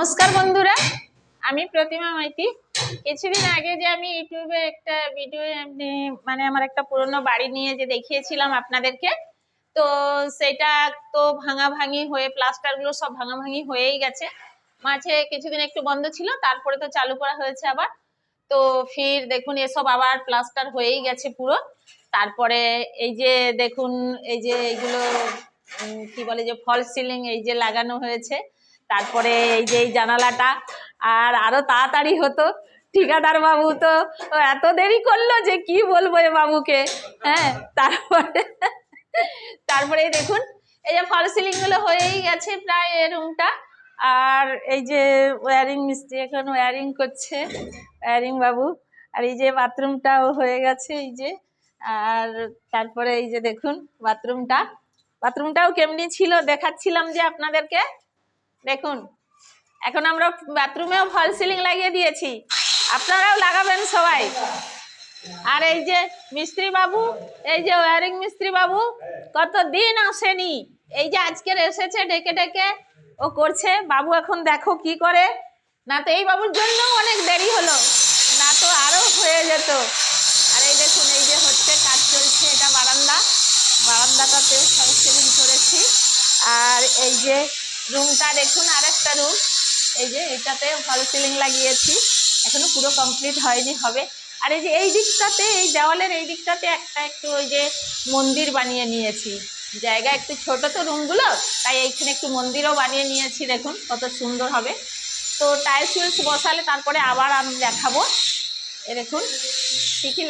নমস্কার বন্ধুরা, আমি প্রতিমা মাইতি। কিছুদিন আগে যে আমি ইউটিউবে একটা ভিডিও মানে আমার একটা পুরনো বাড়ি নিয়ে যে দেখিয়েছিলাম আপনাদেরকে, তো সেটা তো ভাঙাভাঙি হয়ে প্লাস্টার গুলো সব ভাঙাভাঙি হয়েই গেছে। মাঝে কিছুদিন একটু বন্ধ ছিল, তারপরে তো চালু করা হয়েছে আবার। তো ফির দেখুন এসব আবার প্লাস্টার হয়েই গেছে পুরো। তারপরে এই যে দেখুন, এই যে এইগুলো কি বলে যে ফলস সিলিং এই যে লাগানো হয়েছে। তারপরে এই যে এই জানালাটা আর আরো তাড়াতাড়ি হতো, ঠিকাদার বাবু তো এত দেরি করলো যে কি বলবো এ বাবুকে। হ্যাঁ, তারপরে দেখুন এই যে ফলস সিলিং গুলো হয়েই গেছে প্রায় এই রুমটা। আর এই যে ওয়ারিং মিস্ত্রি এখন ওয়ারিং করছে, ওয়ারিং বাবু। আর এই যে বাথরুমটাও হয়ে গেছে এই যে। আর তারপরে এই যে দেখুন বাথরুমটাও কেমনি ছিল দেখাচ্ছিলাম যে আপনাদেরকে। দেখুন এখন আমরা বাথরুমেও ফল সিলিং লাগিয়ে দিয়েছি, আপনারাও লাগাবেন সবাই। আর এই যে মিস্ত্রি বাবু, এই যে ওয়ারিং মিস্ত্রি বাবু কতদিন আসেনি, এই যে আজকের এসেছে ডেকে ডেকে ও করছে। বাবু এখন দেখো কি করে, না তো এই বাবুর জন্য অনেক দেরি হলো, না তো আরো হয়ে যেত। আর এই দেখুন এই যে হচ্ছে কাজ চলছে, এটা বারান্দাটাতেও ফল সিলিং করেছি। আর এই যে রুমটা দেখুন, আরেকটা রুম, এই যে এটাতে ফল সিলিং লাগিয়েছি, এখনো পুরো কমপ্লিট হয়নি, হবে। আর এই যে এই দিকটাতে, এই দেওয়ালের এই দিকটাতে একটা একটু ওই যে মন্দির বানিয়ে নিয়েছি, জায়গা একটু ছোট তো রুমগুলো, তাই এইখানে একটু মন্দিরও বানিয়ে নিয়েছি। দেখুন কত সুন্দর হবে। তো টাইলস উইলস বসালে তারপরে আবার আমি দেখাবো। এ দেখুন কি কি